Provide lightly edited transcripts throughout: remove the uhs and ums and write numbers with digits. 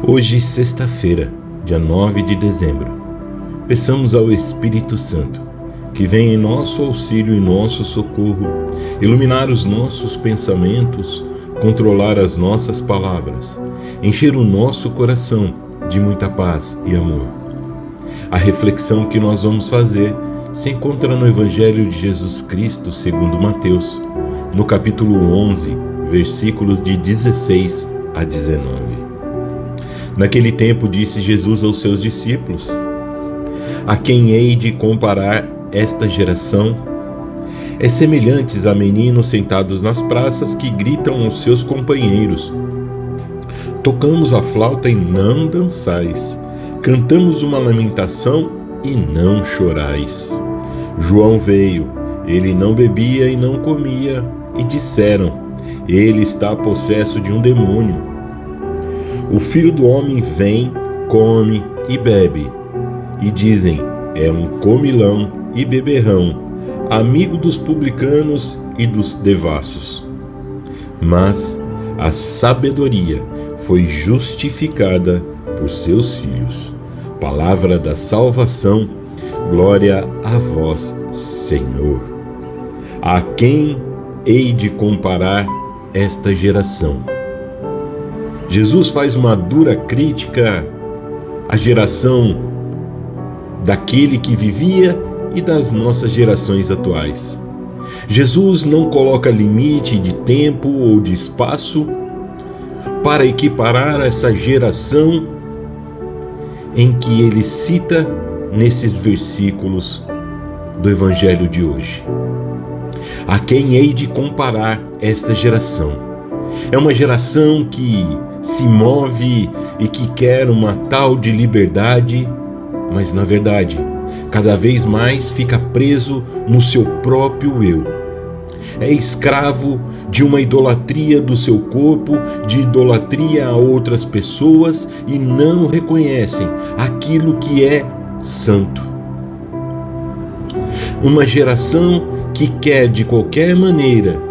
Hoje, sexta-feira, dia 9 de dezembro, peçamos ao Espírito Santo que venha em nosso auxílio e nosso socorro, iluminar os nossos pensamentos, controlar as nossas palavras, encher o nosso coração de muita paz e amor. A reflexão que nós vamos fazer se encontra no Evangelho de Jesus Cristo segundo Mateus, no capítulo 11, versículos de 16 a 19. Naquele tempo disse Jesus aos seus discípulos: a quem hei de comparar esta geração? É semelhantes a meninos sentados nas praças que gritam aos seus companheiros: tocamos a flauta e não dançais, cantamos uma lamentação e não chorais. João veio, ele não bebia e não comia, e disseram: ele está possesso de um demônio. O Filho do Homem vem, come e bebe, e dizem: é um comilão e beberrão, amigo dos publicanos e dos devassos. Mas a sabedoria foi justificada por seus filhos. Palavra da salvação, glória a vós, Senhor. A quem hei de comparar esta geração? Jesus faz uma dura crítica à geração daquele que vivia e das nossas gerações atuais. Jesus não coloca limite de tempo ou de espaço para equiparar essa geração em que ele cita nesses versículos do Evangelho de hoje. A quem hei de comparar esta geração? É uma geração que se move e que quer uma tal de liberdade, mas na verdade, cada vez mais fica preso no seu próprio eu. É escravo de uma idolatria do seu corpo, de idolatria a outras pessoas, e não reconhecem aquilo que é santo. Uma geração que quer de qualquer maneira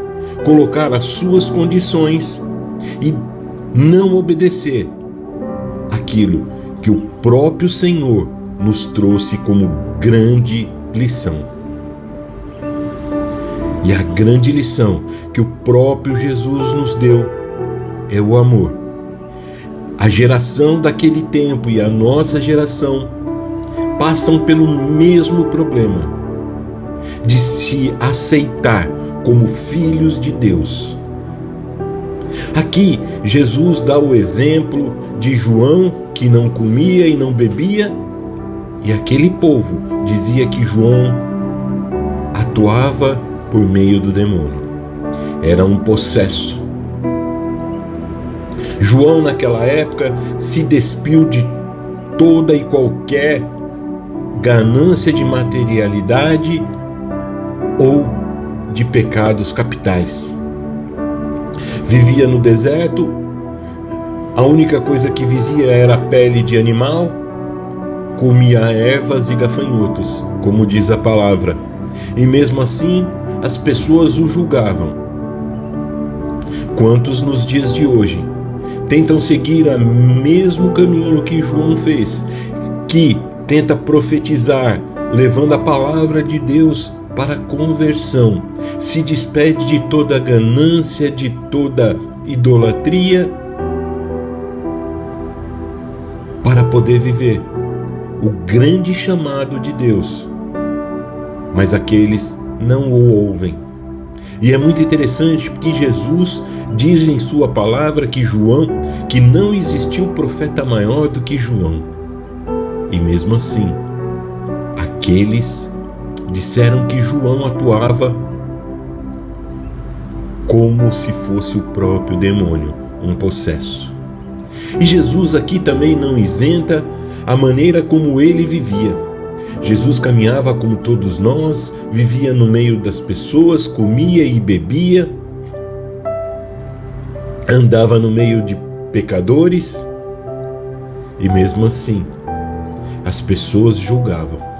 colocar as suas condições e não obedecer aquilo que o próprio Senhor nos trouxe como grande lição. E a grande lição que o próprio Jesus nos deu é o amor. A geração daquele tempo e a nossa geração passam pelo mesmo problema de se aceitar como filhos de Deus. Aqui, Jesus dá o exemplo de João, que não comia e não bebia, e aquele povo dizia que João atuava por meio do demônio. Era um possesso. João, naquela época, se despiu de toda e qualquer ganância de materialidade ou de pecados capitais. Vivia no deserto, a única coisa que visia era a pele de animal, comia ervas e gafanhotos, como diz a palavra, e mesmo assim as pessoas o julgavam. Quantos nos dias de hoje tentam seguir o mesmo caminho que João fez, que tenta profetizar, levando a palavra de Deus para a conversão, se despede de toda ganância, de toda idolatria, para poder viver o grande chamado de Deus. Mas aqueles não o ouvem. E é muito interessante porque Jesus diz em sua palavra que não existiu profeta maior do que João. E mesmo assim, aqueles disseram que João atuava como se fosse o próprio demônio, um possesso. E Jesus aqui também não isenta a maneira como ele vivia. Jesus caminhava como todos nós, vivia no meio das pessoas, comia e bebia, andava no meio de pecadores, e mesmo assim as pessoas julgavam.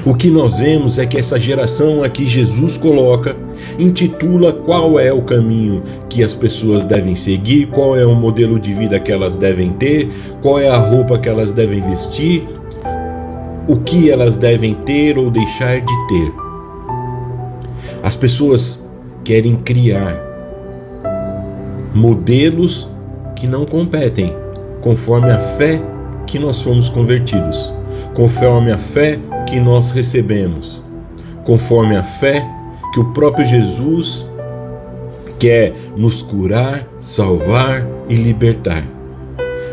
O que nós vemos é que essa geração a que Jesus coloca intitula qual é o caminho que as pessoas devem seguir, qual é o modelo de vida que elas devem ter, qual é a roupa que elas devem vestir, o que elas devem ter ou deixar de ter. As pessoas querem criar modelos que não competem conforme a fé que nós fomos convertidos, conforme a fé que nós recebemos, conforme a fé que o próprio Jesus quer nos curar, salvar e libertar.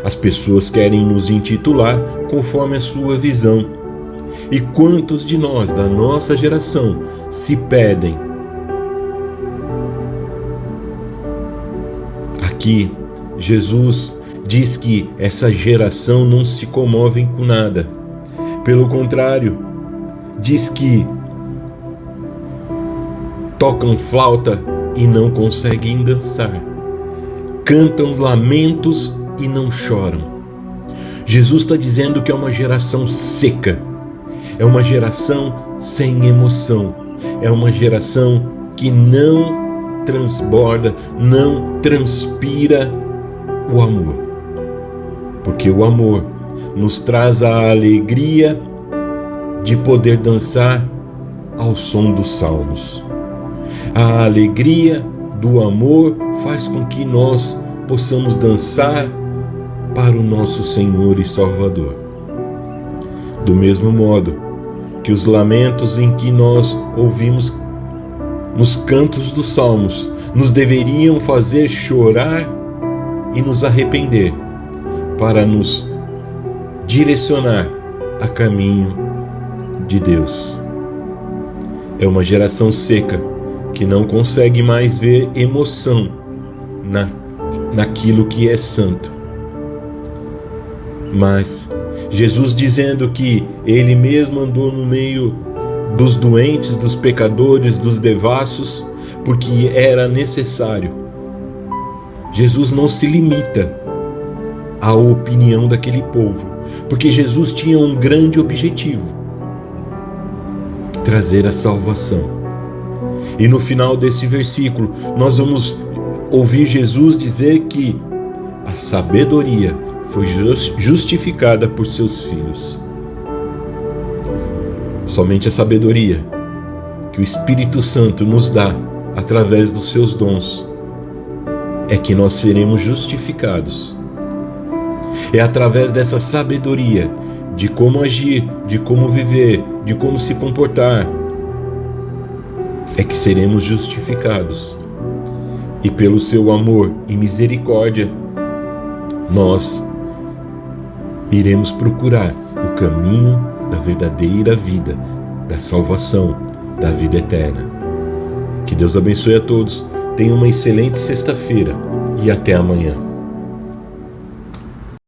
As pessoas querem nos intitular conforme a sua visão. E quantos de nós, da nossa geração, se perdem? Aqui, Jesus diz que essa geração não se comove com nada. Pelo contrário, diz que tocam flauta e não conseguem dançar, cantam lamentos e não choram. Jesus está dizendo que é uma geração seca, é uma geração sem emoção, é uma geração que não transborda, não transpira o amor. Porque o amor nos traz a alegria de poder dançar ao som dos salmos. A alegria do amor faz com que nós possamos dançar para o nosso Senhor e Salvador. Do mesmo modo que os lamentos em que nós ouvimos nos cantos dos salmos nos deveriam fazer chorar e nos arrepender, para nos direcionar a caminho de Deus. É uma geração seca que não consegue mais ver emoção naquilo que é santo. Mas Jesus dizendo que Ele mesmo andou no meio dos doentes, dos pecadores, dos devassos, porque era necessário. Jesus não se limita à opinião daquele povo, porque Jesus tinha um grande objetivo: trazer a salvação. E no final desse versículo, nós vamos ouvir Jesus dizer que a sabedoria foi justificada por seus filhos. Somente a sabedoria que o Espírito Santo nos dá através dos seus dons é que nós seremos justificados. É através dessa sabedoria de como agir, de como viver, de como se comportar, é que seremos justificados. E pelo seu amor e misericórdia, nós iremos procurar o caminho da verdadeira vida, da salvação, da vida eterna. Que Deus abençoe a todos. Tenha uma excelente sexta-feira e até amanhã.